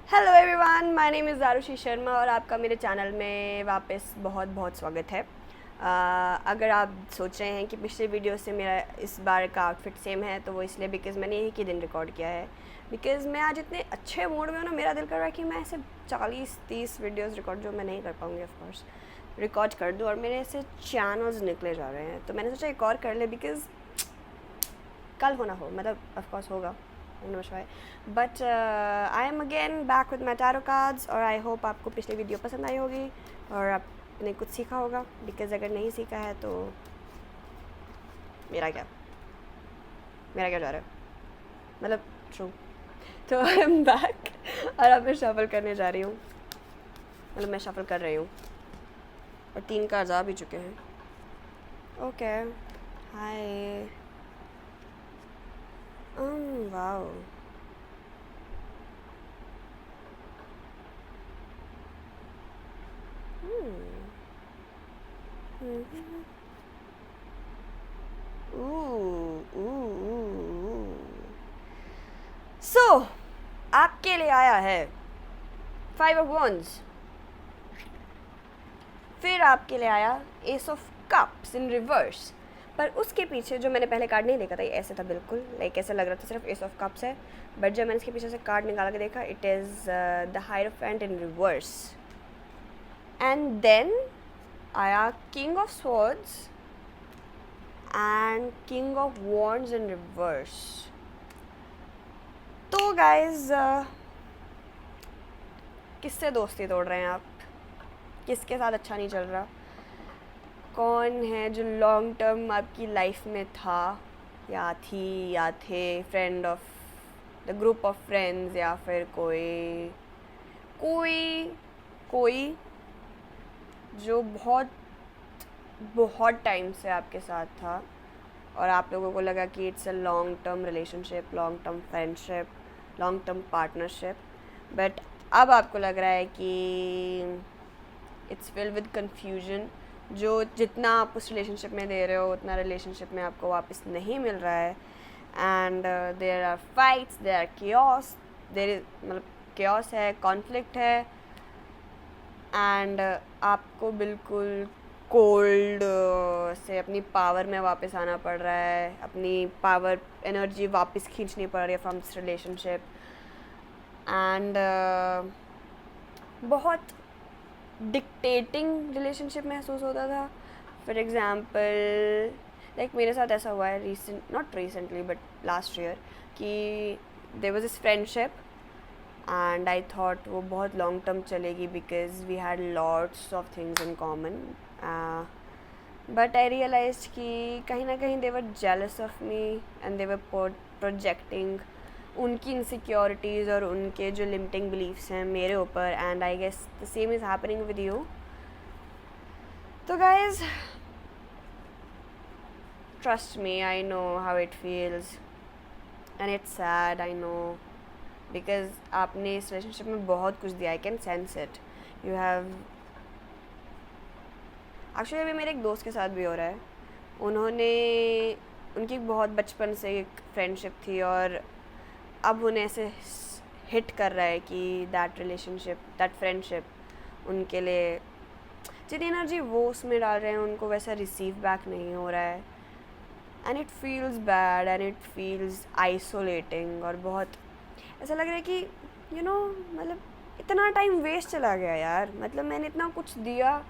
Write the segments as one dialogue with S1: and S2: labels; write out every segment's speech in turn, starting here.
S1: Hello everyone, my name is Arushi Sharma और आपका मेरे चैनल में वापस बहुत बहुत स्वागत है। अगर आप सोच रहे हैं कि पिछले वीडियो से मेरा इस बार का आउटफिट सेम है तो वो इसलिए बिकॉज़ मैंने एक ही दिन रिकॉर्ड किया है। बिकॉज़ मैं आज इतने अच्छे मूड में हूँ ना, मेरा दिल कर रहा है कि मैं ऐसे 40-30 वीडियोस रिकॉर्ड, जो मैं नहीं कर पाऊँगी ऑफ कोर्स, रिकॉर्ड कर दूँ और मेरे ऐसे चैनल्स निकले जा रहे हैं। तो मैंने सोचा एक और कर ले, बिकॉज़ कल होना हो, मतलब ऑफ कोर्स होगा, but I am again back with my tarot cards और आई होप आपको पिछली वीडियो पसंद आई होगी और आपने कुछ सीखा होगा। बिकॉज अगर नहीं सीखा है तो मेरा क्या मेरा क्या जा रहा है, मतलब ट्रू। तो आई एम बैक और अब मैं शफल करने जा रही हूँ, मतलब मैं शफल कर रही हूँ और 3 कार्ड्स आ भी चुके हैं। ओके, हाय, वाओ, सो आपके लिए आया है 5 ऑफ वंड्स, फिर आपके लिए आया S of cups in reverse. पर उसके पीछे जो मैंने पहले कार्ड नहीं देखा था, ये ऐसे था बिल्कुल, लाइक ऐसा लग रहा था सिर्फ एस ऑफ कप्स है, बट जब मैंने इसके पीछे से कार्ड निकाल के देखा, it is the hierophant in reverse. And then आया king of swords and king of wands in reverse. तो गाइज किससे दोस्ती तोड़ रहे हैं आप? किसके साथ अच्छा नहीं चल रहा? कौन है जो लॉन्ग टर्म आपकी लाइफ में था या थी या थे, friend of the group of friends, या फिर कोई कोई कोई जो बहुत बहुत टाइम से आपके साथ था और आप लोगों को लगा कि it's a long term relationship, long term friendship, long term partnership, but अब आपको लग रहा है कि इट्स फिल्ड विद कन्फ्यूजन। जो जितना आप उस रिलेशनशिप में दे रहे हो उतना रिलेशनशिप में आपको वापस नहीं मिल रहा है। And there are fights, there are chaos, there is, मतलब केओस है, कॉन्फ्लिक्ट है, एंड आपको बिल्कुल कोल्ड से अपनी पावर में वापस आना पड़ रहा है, अपनी पावर एनर्जी वापस खींचनी पड़ रही है फ्रॉम दिस रिलेशनशिप। एंड बहुत डिक्टेटिंग रिलेशनशिप महसूस होता था। फॉर एग्ज़ाम्पल, लाइक मेरे साथ ऐसा हुआ है not recently but last year, कि there was this friendship and I thought वो बहुत लॉन्ग टर्म चलेगी because we had lots of things in common, but I realize कि कहीं ना कहीं they were jealous of me and they were projecting उनकी insecurities और उनके जो लिमिटिंग बिलीफ्स हैं मेरे ऊपर, and I guess the same is happening with you. तो guys, trust me, I know how it feels and it's sad, I know, because आपने इस रिलेशनशिप में बहुत कुछ दिया, I can sense it. You have actually, अभी मेरे एक दोस्त के साथ भी हो रहा है, उनकी बहुत बचपन से एक फ्रेंडशिप थी और अब उन्हें ऐसे हिट कर रहा है कि दैट रिलेशनशिप, दैट फ्रेंडशिप उनके लिए जितनी एनर्जी वो उसमें डाल रहे हैं उनको वैसा रिसीव बैक नहीं हो रहा है, and it feels bad and it feels isolating, और बहुत ऐसा लग रहा है कि मतलब इतना टाइम वेस्ट चला गया यार, मतलब मैंने इतना कुछ दिया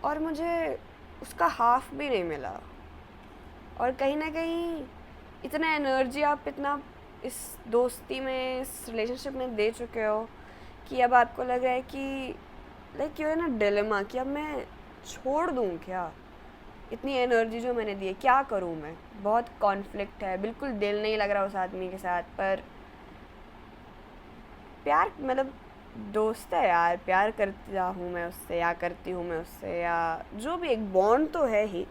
S1: और मुझे उसका हाफ भी नहीं मिला, और कहीं ना कहीं इतना एनर्जी आप इतना इस दोस्ती में, इस रिलेशनशिप में दे चुके हो कि अब आपको लग रहा है कि like you are in a dilemma कि अब मैं छोड़ दूँ क्या, इतनी एनर्जी जो मैंने दी है क्या करूँ मैं। बहुत कॉन्फ्लिक्ट है, बिल्कुल दिल नहीं लग रहा उस आदमी के साथ, पर प्यार, मतलब दोस्त है यार, प्यार करता हूँ मैं उससे या करती हूँ मैं उससे, या जो भी एक बॉन्ड तो है ही।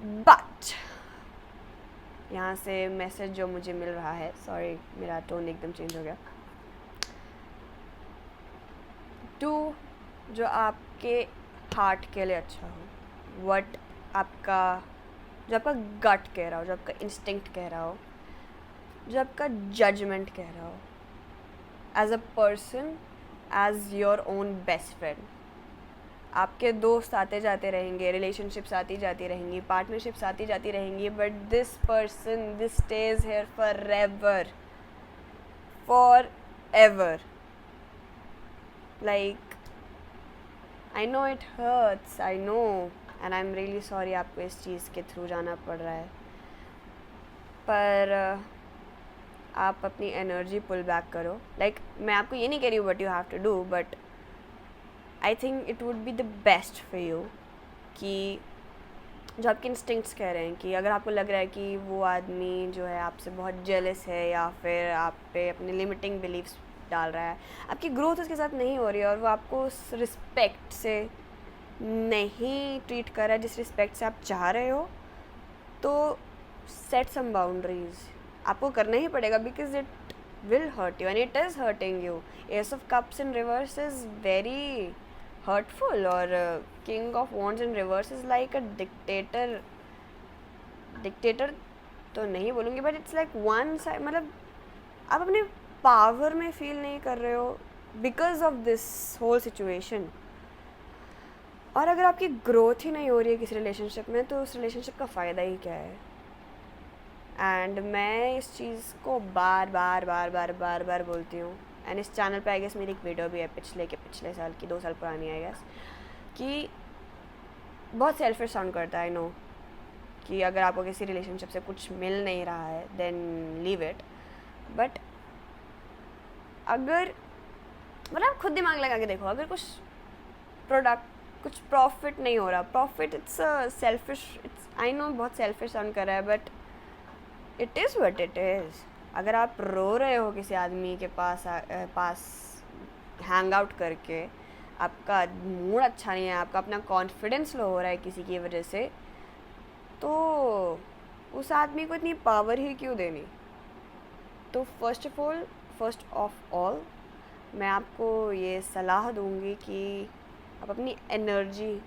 S1: बट यहाँ से मैसेज जो मुझे मिल रहा है, सॉरी मेरा टोन एकदम चेंज हो गया, टू जो आपके हार्ट के लिए अच्छा हो, वट आपका, जो आपका गट कह रहा हो, जो आपका इंस्टिंक्ट कह रहा हो, जो आपका जजमेंट कह रहा हो, as a person, as your own best friend. आपके दोस्त आते जाते रहेंगे, रिलेशनशिप्स आती जाती रहेंगी, पार्टनरशिप्स आती जाती रहेंगी, but this person, this stage here for ever, for ever. Like I know it hurts, I know, and I am really sorry आपको इस चीज़ के थ्रू जाना पड़ रहा है, पर आप अपनी एनर्जी पुल बैक करो। लाइक मैं आपको ये नहीं कह रही हूँ what you have to do, but I think it would be the best for you कि जो आपके इंस्टिंक्ट्स कह रहे हैं कि अगर आपको लग रहा है कि वो आदमी जो है आपसे बहुत जेलस है या फिर आप पे अपने लिमिटिंग बिलीव्स डाल रहा है, आपकी ग्रोथ उसके साथ नहीं हो रही है और वो आपको उस रिस्पेक्ट से नहीं ट्रीट कर रहा है जिस रिस्पेक्ट से आप चाह रहे हो, तो सेट सम बाउंड्रीज आपको करना ही पड़ेगा, because it will hurt you and it is hurting you. Ace of cups in reverse is very hurtful, और king of wands in reverse is like a dictator तो नहीं बोलूँगी, but it's like one side, मतलब आप अपने power में feel नहीं कर रहे हो because of this whole situation. और अगर आपकी ग्रोथ ही नहीं हो रही है किसी रिलेशनशिप में, तो उस रिलेशनशिप का फ़ायदा ही क्या है। एंड मैं इस चीज़ को बार बार बोलती हूँ, एंड इस चैनल पे आई गेस मेरी एक वीडियो भी है पिछले साल की, 2 साल पुरानी आई गेस, कि बहुत सेल्फिश साउंड करता है, आई नो, कि अगर आपको किसी रिलेशनशिप से कुछ मिल नहीं रहा है देन लीव इट, बट अगर मतलब खुद दिमाग लगा के देखो, अगर कुछ प्रॉफिट नहीं हो रहा, profit it's selfish, it's I know बहुत सेल्फिश साउंड कर रहा है, but it is what it is. अगर आप रो रहे हो किसी आदमी के पास हैंग आउट करके, आपका मूड अच्छा नहीं है, आपका अपना कॉन्फिडेंस लो हो रहा है किसी की वजह से, तो उस आदमी को इतनी पावर ही क्यों देनी। तो फर्स्ट ऑफ ऑल मैं आपको ये सलाह दूंगी कि आप अपनी एनर्जी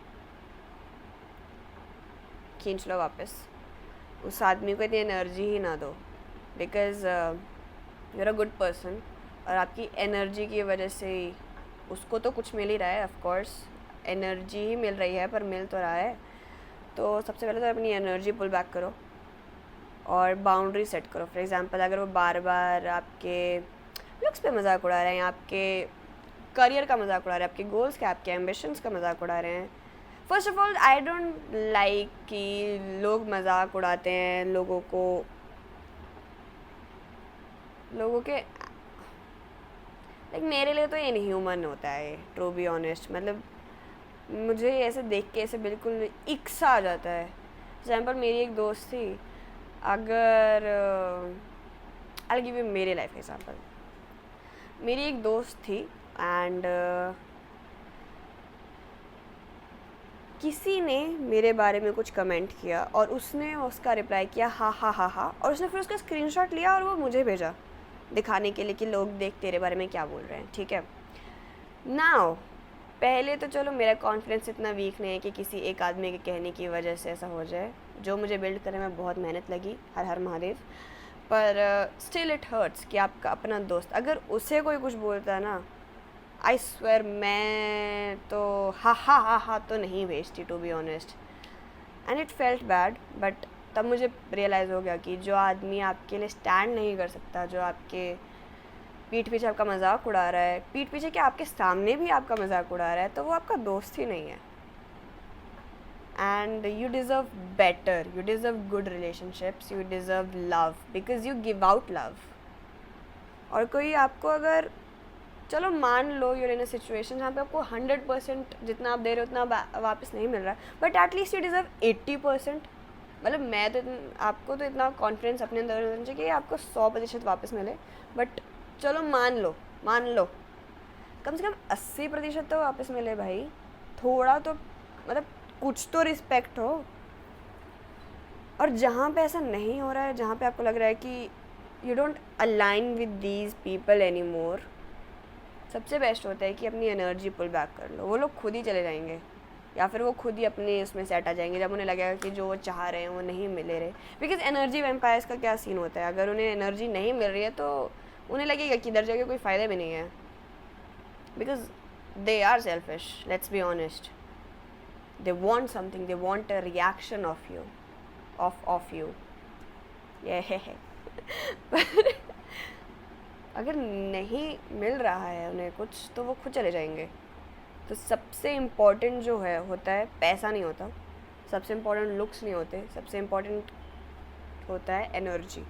S1: खींच लो वापस, उस आदमी को इतनी एनर्जी ही ना दो, because you are a good person, और आपकी एनर्जी की वजह से उसको तो कुछ मिल ही रहा है, ऑफ कोर्स एनर्जी ही मिल रही है, पर मिल तो रहा है। तो सबसे पहले तो अपनी एनर्जी पुल बैक करो और बाउंड्री सेट करो। फॉर एग्जांपल, अगर वो बार बार आपके लुक्स पे मजाक उड़ा रहे हैं, आपके करियर का मजाक उड़ा रहे हैं, आपके गोल्स का, आपके एम्बिशंस का मजाक उड़ा रहे हैं, first of all I don't like कि लोग मजाक उड़ाते हैं लोगों के, लाइक मेरे लिए तो ये नहीं ह्यूमन होता है, टू बी ऑनेस्ट। मतलब मुझे ऐसे देख के ऐसे बिल्कुल इक्सा आ जाता है। एग्जाम्पल, मेरी एक दोस्त थी, अगर आई गिव यू मेरे लाइफ एग्जाम्पल, मेरी एक दोस्त थी एंड किसी ने मेरे बारे में कुछ कमेंट किया और उसने उसका रिप्लाई किया हा, और उसने फिर उसका स्क्रीनशॉट लिया और वो मुझे भेजा दिखाने के लिए कि लोग देख तेरे बारे में क्या बोल रहे हैं, ठीक है। नाउ पहले तो चलो मेरा कॉन्फिडेंस इतना वीक नहीं है कि किसी एक आदमी के कहने की वजह से ऐसा हो जाए, जो मुझे बिल्ड करने में बहुत मेहनत लगी, हर हर महादेव, पर स्टिल इट हर्ट्स कि आपका अपना दोस्त अगर उसे कोई कुछ बोलता है ना, आई स्वेयर मैं तो हा तो नहीं भेजती, to be honest, and it felt bad. But तब मुझे रियलाइज़ हो गया कि जो आदमी आपके लिए स्टैंड नहीं कर सकता, जो आपके पीठ पीछे आपका मजाक उड़ा रहा है, पीठ पीछे क्या आपके सामने भी आपका मजाक उड़ा रहा है, तो वो आपका दोस्त ही नहीं है। And you deserve better, you deserve good relationships, you deserve love, because you give out love. और कोई आपको अगर, चलो मान लो यूर इन अ सिचुएशन जहाँ पे आपको 100% जितना आप दे रहे हो उतना वापस नहीं मिल रहा है, बट एटलीस्ट यू डिज़र्व 80%। मतलब मैं तो आपको तो इतना कॉन्फिडेंस अपने अंदर होना चाहिए कि आपको 100% वापस मिले, बट चलो मान लो कम से कम 80% तो वापस मिले भाई। थोड़ा तो मतलब कुछ तो रिस्पेक्ट हो। और जहाँ पे ऐसा नहीं हो रहा है, जहाँ पे आपको लग रहा है कि you don't align with these people any more, सबसे बेस्ट होता है कि अपनी एनर्जी पुल बैक कर लो। वो लोग खुद ही चले जाएंगे या फिर वो खुद ही अपने उसमें सेट आ जाएंगे जब उन्हें लगेगा कि जो वो चाह रहे हैं वो नहीं मिले रहे। बिकॉज एनर्जी वैम्पायर्स का क्या सीन होता है, अगर उन्हें एनर्जी नहीं मिल रही है तो उन्हें लगेगा कि इधर जाके कोई फ़ायदा भी नहीं है, because they are selfish, let's be honest. They want something, they want a reaction of you, of you. Yeah. पर अगर नहीं मिल रहा है उन्हें कुछ तो वो खुद चले जाएंगे. तो सबसे इम्पॉर्टेंट जो है होता है पैसा नहीं होता, सबसे इम्पॉर्टेंट लुक्स नहीं होते, सबसे इम्पॉर्टेंट होता है एनर्जी.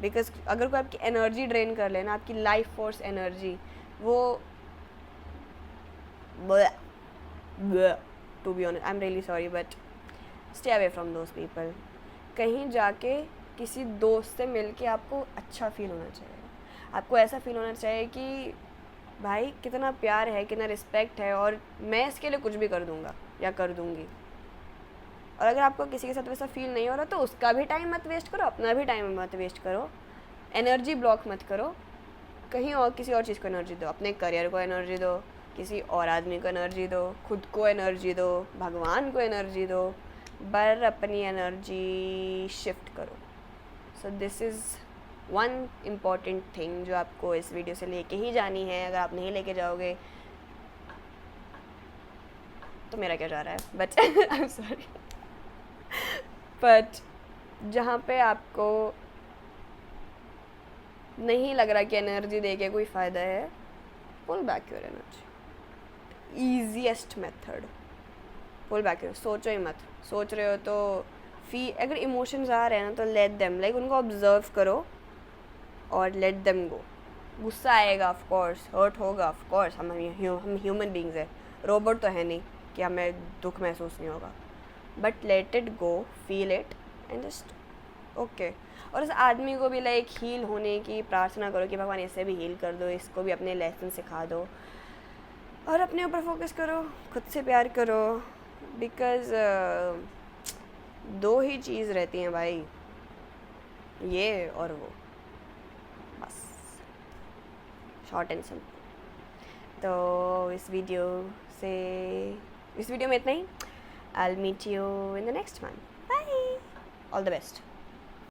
S1: बिकॉज अगर कोई आपकी एनर्जी ड्रेन कर लेना, आपकी लाइफ फोर्स एनर्जी, वो to be honest, I am really sorry, but stay away from those people. कहीं जाके किसी दोस्त से मिल के आपको अच्छा फील होना चाहिए. आपको ऐसा फील होना चाहिए कि भाई कितना प्यार है, कितना रिस्पेक्ट है, और मैं इसके लिए कुछ भी कर दूँगा या कर दूँगी. और अगर आपको किसी के साथ वैसा फील नहीं हो रहा तो उसका भी टाइम मत वेस्ट करो, अपना भी टाइम मत वेस्ट करो, एनर्जी ब्लॉक मत करो. कहीं और किसी और चीज़ को एनर्जी दो, अपने करियर को एनर्जी दो, किसी और आदमी को एनर्जी दो, खुद को एनर्जी दो, भगवान को एनर्जी दो, पर अपनी एनर्जी शिफ्ट करो. So this is one important thing जो आपको इस वीडियो से लेके ही जानी है. अगर आप नहीं लेके जाओगे तो मेरा क्या जा रहा है, but I am sorry. But जहाँ पे आपको नहीं लग रहा कि एनर्जी दे के कोई फ़ायदा है, pull back your energy. Easiest method, pull back your. सोचो ही मत. सोच रहे हो तो अगर इमोशंस आ रहे हैं ना तो लेट देम, लाइक उनको ऑब्जर्व करो और लेट देम गो. गुस्सा आएगा ऑफ कोर्स, हर्ट होगा ऑफ कोर्स, हम ह्यूमन बींग्स है, रोबोट तो है नहीं कि हमें दुख महसूस नहीं होगा. But let it go, feel it and just okay. और उस आदमी को भी लाइक हील होने की प्रार्थना करो कि भगवान इसे भी हील कर दो, इसको भी अपने लेसन सिखा दो, और अपने ऊपर फोकस करो, खुद से प्यार करो. बिकॉज दो ही चीज़ रहती हैं भाई, ये और वो, बस, शॉर्ट एंड सिंपल. तो इस वीडियो में इतना ही. I'll meet you in the next one. Bye. All the best.